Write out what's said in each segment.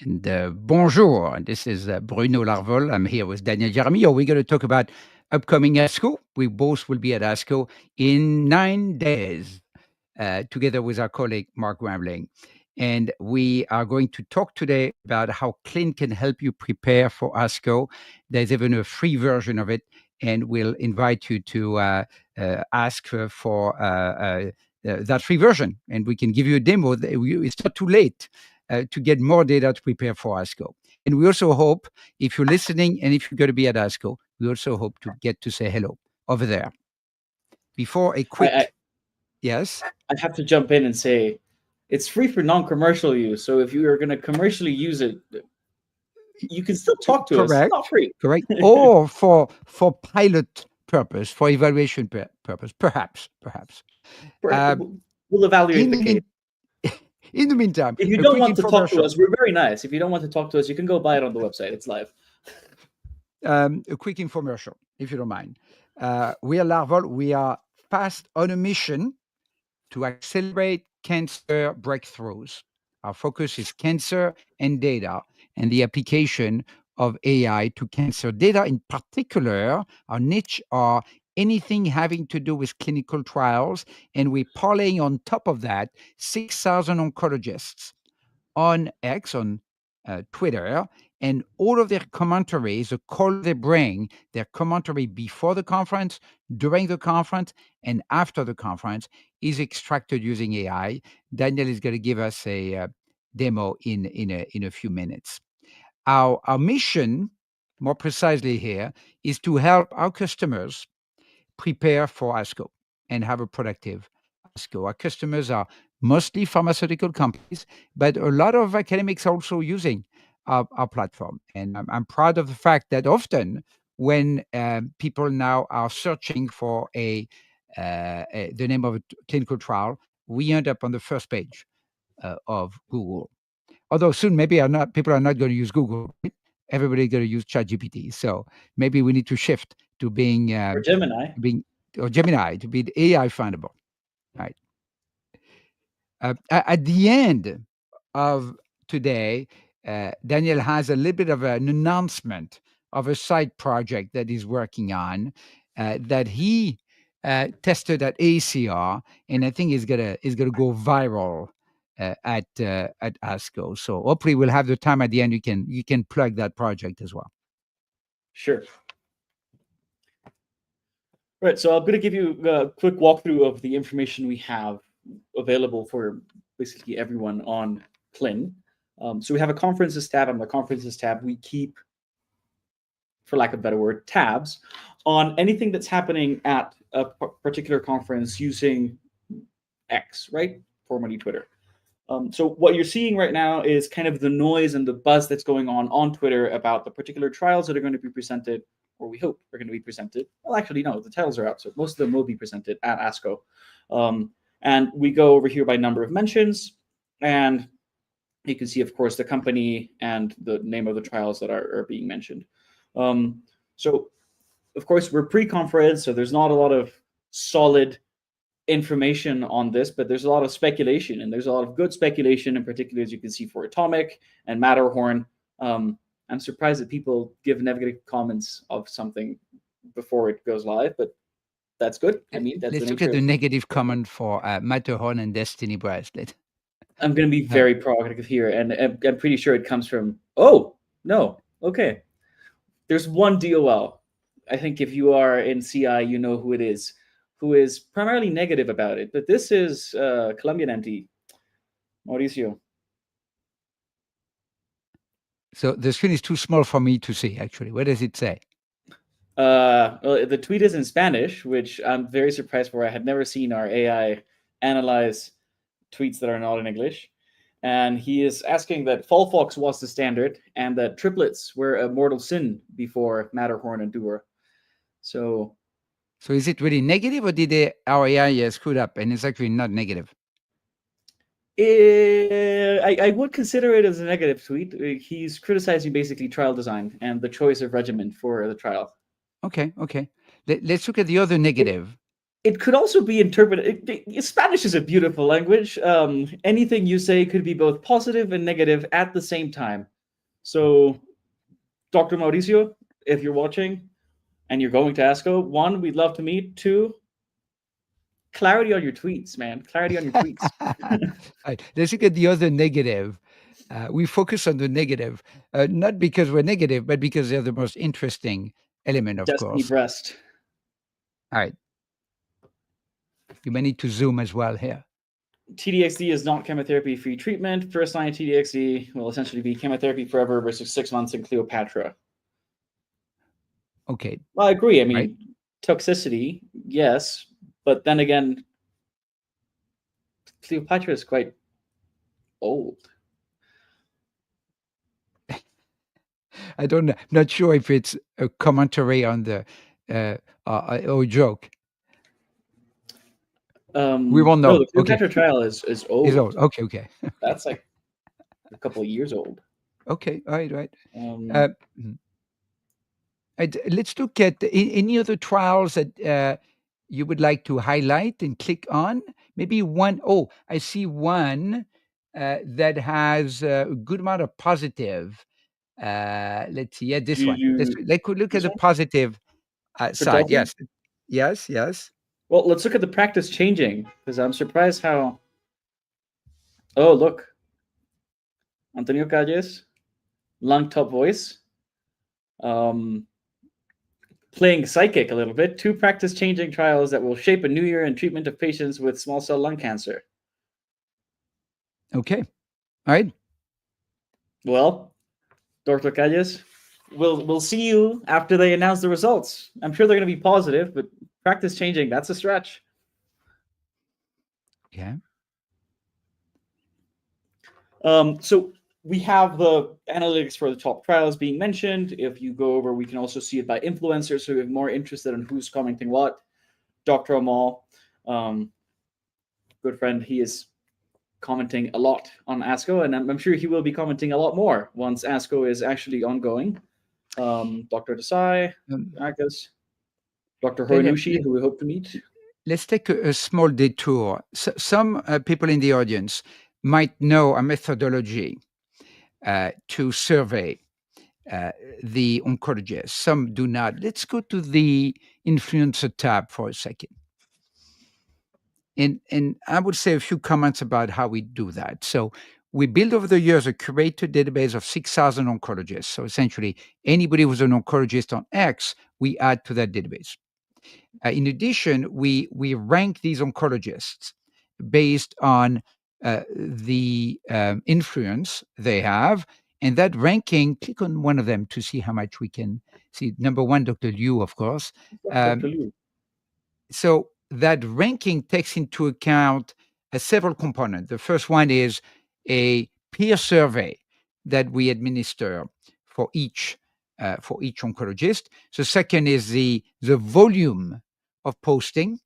And bonjour, this is Bruno Larvol. I'm here with Daniel Jaramillo. We're going to talk about upcoming ASCO. We both will be at ASCO in 9 days, together with our colleague Mark Rambling. And we are going to talk today about how CLIN can help you prepare for ASCO. There's even a free version of it, and we'll invite you to ask for that free version, and we can give you a demo. It's not too late to get more data to prepare for ASCO. And we also hope, if you're listening and if you're going to be at ASCO, we also hope to get to say hello over there. Before a quick, yes? I have to jump in and say, it's free for non-commercial use. So if you are going to commercially use it, you can still talk to us. It's not free. Correct. Or for pilot purpose, for evaluation purpose, perhaps. We'll evaluate the case. In the meantime, if you don't want to talk to us, we're very nice. If you don't want to talk to us, you can go buy it on the website. It's live. A quick infomercial, if you don't mind. We are LARVOL. We are fast on a mission to accelerate cancer breakthroughs. Our focus is cancer and data and the application of AI to cancer data. In particular, our niche are anything having to do with clinical trials, and we're parlaying on top of that 6,000 oncologists on X, on Twitter, and all of their commentaries, the call they bring, their commentary before the conference, during the conference, and after the conference is extracted using AI. Daniel is going to give us a demo in a few minutes. Our mission, more precisely here, is to help our customers prepare for ASCO and have a productive ASCO. Our customers are mostly pharmaceutical companies, but a lot of academics are also using our platform. And I'm proud of the fact that often when people now are searching for the name of a clinical trial, we end up on the first page of Google. Although soon maybe people are not going to use Google. Everybody's going to use ChatGPT. So maybe we need to shift to being or Gemini. Gemini to be AI findable, right? At the end of today, Daniel has a little bit of an announcement of a side project that he's working on that he tested at ACR, and I think is gonna go viral at ASCO. So hopefully we'll have the time at the end. You can plug that project as well. Sure. Right. So I'm going to give you a quick walkthrough of the information we have available for basically everyone on CLIN. So we have a conferences tab. On the conferences tab, we keep, for lack of a better word, tabs on anything that's happening at a particular conference using X, right? Formerly Twitter. So what you're seeing right now is kind of the noise and the buzz that's going on Twitter about the particular trials that are going to be presented, or we hope are going to be presented. Well, actually, no, the titles are out, so most of them will be presented at ASCO. And we go over here by number of mentions, and you can see, of course, the company and the name of the trials that are being mentioned. So, of course, we're pre-conference, so there's not a lot of solid information on this, but there's a lot of speculation, and there's a lot of good speculation, in particular, as you can see, for Atomic and Matterhorn. I'm surprised that people give negative comments of something before it goes live, but that's good. I mean, that's let's look at the negative comment for Matterhorn and Destiny Bracelet. I'm going to be very provocative here, and I'm pretty sure it comes from, oh, no, okay. There's one DOL. I think if you are in CI, you know who it is, who is primarily negative about it. But this is Colombian NT, Mauricio. So the screen is too small for me to see, actually. What does it say? Well, the tweet is in Spanish, which I'm very surprised for. I had never seen our AI analyze tweets that are not in English. And he is asking that Folfox was the standard and that triplets were a mortal sin before Matterhorn and Duer. So is it really negative, or did our AI screwed up and it's actually not negative? I would consider it as a negative tweet. He's criticizing basically trial design and the choice of regimen for the trial. Okay. Let's look at the other negative. it could also be interpreted. Spanish is a beautiful language. Anything you say could be both positive and negative at the same time. So, Dr. Mauricio, if you're watching and you're going to ASCO, one, we'd love to meet. Two, clarity on your tweets, man. Clarity on your tweets. Right. Let's look at the other negative. We focus on the negative, not because we're negative, but because they're the most interesting element, of Destiny course. breast. All right. You may need to zoom as well here. TDXD is not chemotherapy-free treatment. First line TDXD will essentially be chemotherapy forever versus 6 months in Cleopatra. Okay. Well, I agree. I mean, Right. toxicity, yes, but then again, Cleopatra is quite old. I don't know. Not sure if it's a commentary on the or a joke. We won't No, know. the Okay. Cleopatra trial is It's old. old. Okay. Okay. That's like a couple of years old. Okay. All right. Right. Um, Uh, mm. Let's look at any other trials that you would like to highlight and click on. Maybe one. Oh, I see one that has a good amount of positive. Let's see. Yeah, do this one. you Let's look at this the one positive for side. Delta? Yes. Yes. Yes. Well, let's look at the practice changing because I'm surprised how. Oh, look, Antonio Calles, lung top voice, um, playing psychic a little bit. Two practice changing trials that will shape a new year in treatment of patients with small cell lung cancer. Okay. All right. Well, Dr. Calles, we'll see you after they announce the results. I'm sure they're going to be positive, but practice changing, that's a stretch. Yeah. So we have the analytics for the top trials being mentioned. If you go over, we can also see it by influencers. So we're more interested in who's commenting what. Dr. Amal, good friend, he is commenting a lot on ASCO, and I'm sure he will be commenting a lot more once ASCO is actually ongoing. Dr. Desai, Um, Agus, Dr. let, Horinushi, who we hope to meet. us take a small detour. Some people in the audience might know a methodology to survey the oncologists. Some do not. Let's go to the influencer tab for a second. And I would say a few comments about how we do that. So we build over the years a curated database of 6,000 oncologists. So essentially, anybody who's an oncologist on X, we add to that database. In addition, we rank these oncologists based on the influence they have. And that ranking, click on one of them to see how much we can see. Number one, Dr. Liu, of course. Dr. Liu. So that ranking takes into account several components. The first one is a peer survey that we administer for each oncologist. The second is the volume of posting,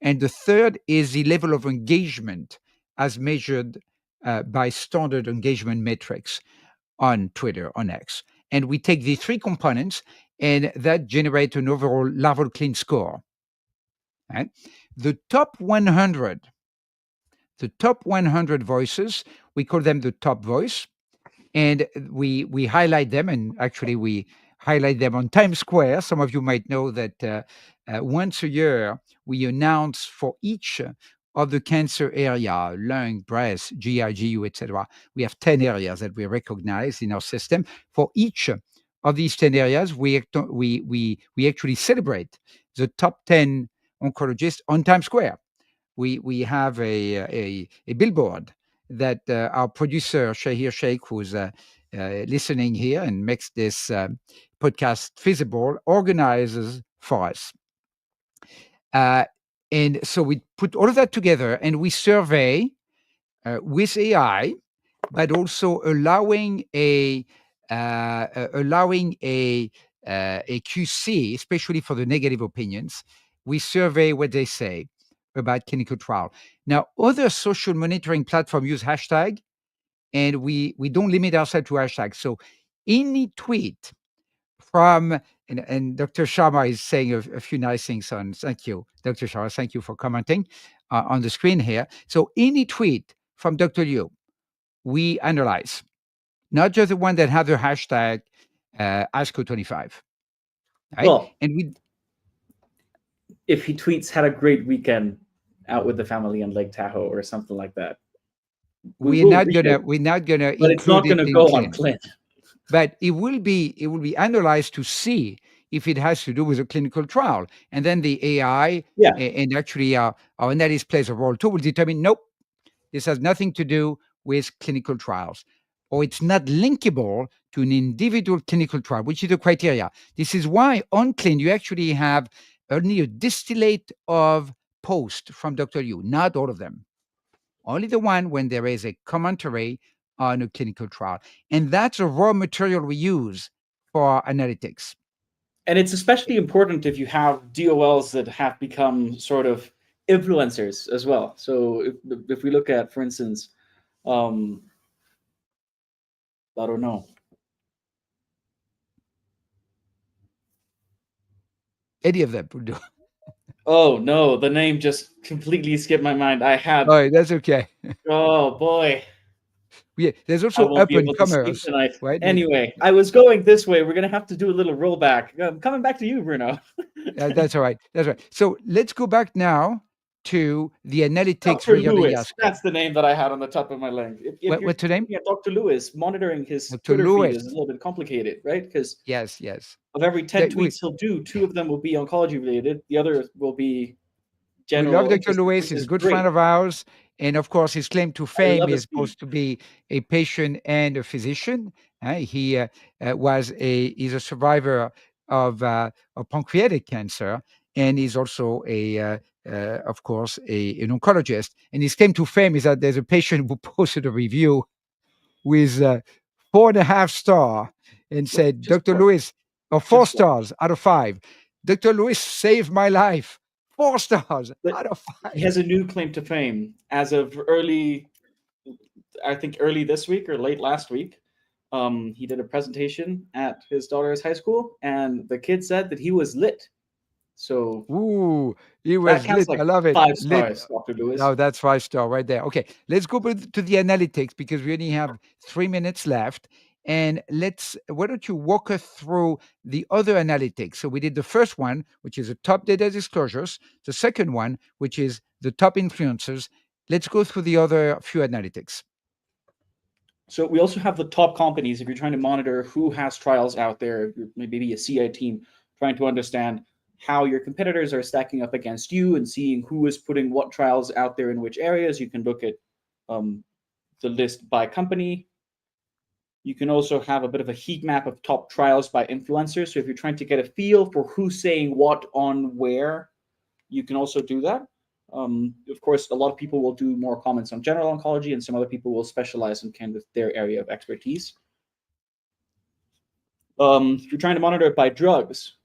and the third is the level of engagement as measured by standard engagement metrics on Twitter, on X. And we take the three components, and that generates an overall LARVOL CLIN score. Right? The top 100 voices, we call them the top voice, and we highlight them, and actually we highlight them on Times Square. Some of you might know that once a year we announce for each of the cancer area, lung, breast, GI, GU, etc. We have 10 areas that we recognize in our system. For each of these 10 areas, we actually celebrate the top 10 oncologists on Times Square. We have a billboard that our producer Shahir Sheikh, who's listening here and makes this podcast feasible, organizes for us. And so we put all of that together and we survey with AI, but also allowing a QC, especially for the negative opinions. We survey what they say about clinical trial. Now, other social monitoring platforms use hashtag, and we don't limit ourselves to hashtags. So any tweet from and Dr. Sharma is saying a few nice things on. Thank you, Dr. Sharma. Thank you for commenting on the screen here. So any tweet from Dr. Liu, we analyze, not just the one that had the hashtag ASCO25, right? Well, And we if he tweets had a great weekend out with the family in Lake Tahoe or something like that, we will read it, we're not gonna but it's include not it going to in go on Clin, Clint. but it will be analyzed to see if it has to do with a clinical trial, and then the AI Yeah, and actually our analyst plays a role too will determine nope, this has nothing to do with clinical trials, or it's not linkable to an individual clinical trial, which is the criteria. This is why on Clin you actually have only a distillate of post from Dr. Liu, not all of them. Only the one when there is a commentary on a clinical trial. And that's a raw material we use for analytics. and it's especially important if you have DOLs that have become sort of influencers as well. So if we look at, for instance, um, I don't know. Any of them will do. Oh no, the name just completely skipped my mind. I All had. right, that's okay. Oh boy, Yeah, there's I also won't up be and able to sleep comers, tonight. right? Anyway, I was going this way. We're gonna have to do a little rollback. Coming back to you, Bruno. That's all right. That's right. So let's go back now to the analytics Dr. regarding Lewis. ASCO. That's the name that I had on the top of my lung. If you're What's the name? looking at Dr. Lewis, monitoring his Dr. Twitter feed Lewis. is a little bit complicated, right? Because Yes, yes. of every 10 tweets he'll do, 2 of them will be oncology related. The other will be We love general Dr. interest, Lewis. which He's a is good great. friend of ours. And of course, his claim to I fame love is his feed. supposed to be a patient and a physician. He he's a survivor of pancreatic cancer, and he's also of course, an oncologist. And his claim to fame is that there's a patient who posted a review with 4.5 star and said, Just Dr. 4. Lewis, or four Just 4. stars out of 5. Dr. Lewis saved my life. 4 stars But out of he 5. has a new claim to fame as of I think early this week or late last week. He did a presentation at his daughter's high school, and the kid said that he was lit. So Ooh, he that was counts lit. like I love it. 5 Lit. stars, Dr. Lewis. No, that's 5 star right there. Okay, let's go to the analytics because we only have 3 minutes left. And why don't you walk us through the other analytics? So we did the first one, which is the top data disclosures, the second one, which is the top influencers. Let's go through the other few analytics. So we also have the top companies. If you're trying to monitor who has trials out there, maybe a CI team trying to understand how your competitors are stacking up against you and seeing who is putting what trials out there in which areas. You can look at the list by company. You can also have a bit of a heat map of top trials by influencers. So if you're trying to get a feel for who's saying what on where, you can also do that. Of course, a lot of people will do more comments on general oncology, and some other people will specialize in kind of their area of expertise. If you're trying to monitor it by drugs,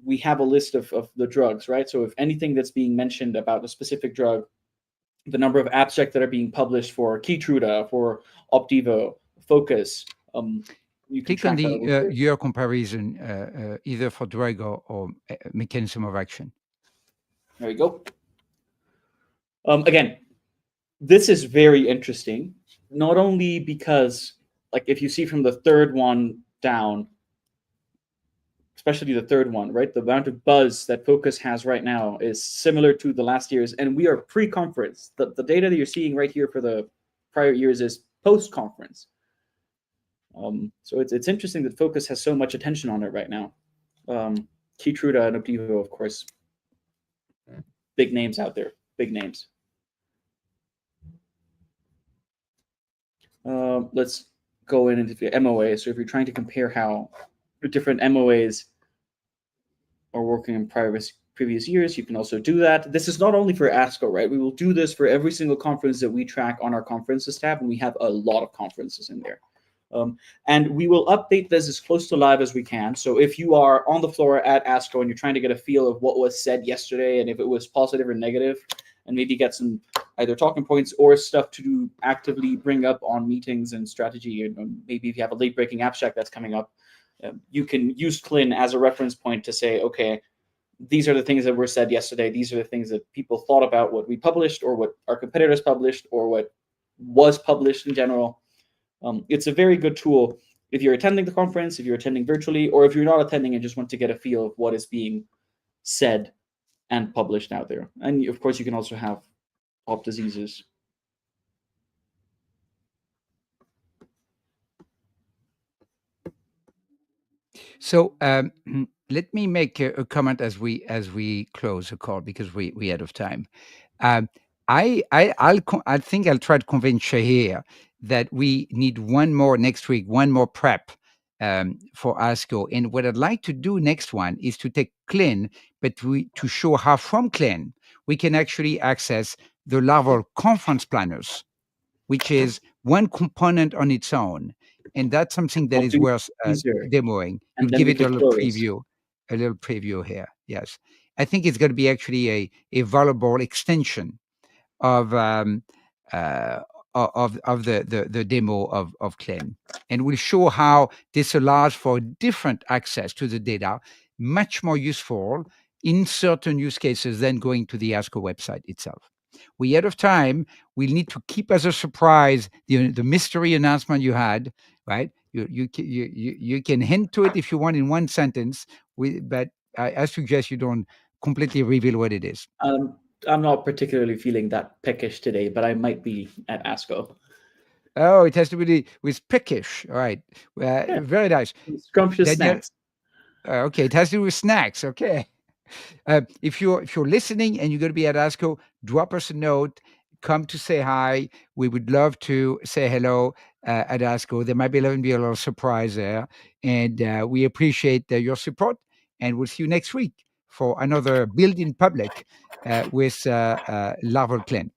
we have a list of the drugs, right? So if anything that's being mentioned about a specific drug, the number of abstracts that are being published for Keytruda, for Opdivo, Focus, you can Click on track that the over here. year comparison, either for drug or mechanism of action. There we go. Again, this is very interesting, not only because, like, if you see from the third one down, especially the third one, right? The amount of buzz that Focus has right now is similar to the last year's, and we are pre-conference. The data that you're seeing right here for the prior years is post-conference. So it's interesting that Focus has so much attention on it right now. Keytruda and Opdivo, of course, big names out there, big names. Let's go into the MOA. So if you're trying to compare how different MOAs are working in previous years, you can also do that. This is not only for ASCO, right? We will do this for every single conference that we track on our conferences tab, and we have a lot of conferences in there. And we will update this as close to live as we can. So if you are on the floor at ASCO and you're trying to get a feel of what was said yesterday and if it was positive or negative, and maybe get some either talking points or stuff to actively bring up on meetings and strategy, and maybe if you have a late breaking abstract that's coming up, You can use CLIN as a reference point to say, okay, these are the things that were said yesterday. These are the things that people thought about what we published or what our competitors published or what was published in general. It's a very good tool if you're attending the conference, if you're attending virtually, or if you're not attending and just want to get a feel of what is being said and published out there. And of course, you can also have top diseases. So let me make a comment as we close the call because we out of time. Um, I think I'll try to convince Shahir that we need one more next week, one more prep for ASCO. And what I'd like to do next one is to take CLIN, but to show how from CLIN we can actually access the larval conference planners, which is one component on its own. And that's something that I'll is do worth teaser, demoing. You'll and then give we it a could little close. preview, here. Yes. I think it's going to be actually a valuable extension of uh, of the demo of CLIN, and will show how this allows for different access to the data, much more useful in certain use cases than going to the ASCO website itself. We out of time. We'll need to keep as a surprise the mystery announcement you had, right? You can hint to it if you want in one sentence, but I suggest you don't completely reveal what it is. I'm not particularly feeling that peckish today, but I might be at ASCO. Oh, it has to be with pickish. All right. Yeah, Very nice. scrumptious Daniel, snacks. okay, it has to do with snacks. Okay. If you're listening and you're going to be at ASCO, drop us a note. Come to say hi. We would love to say hello at ASCO. There might even be a little surprise there, and we appreciate your support. And we'll see you next week for another Build in Public with Larval Clan.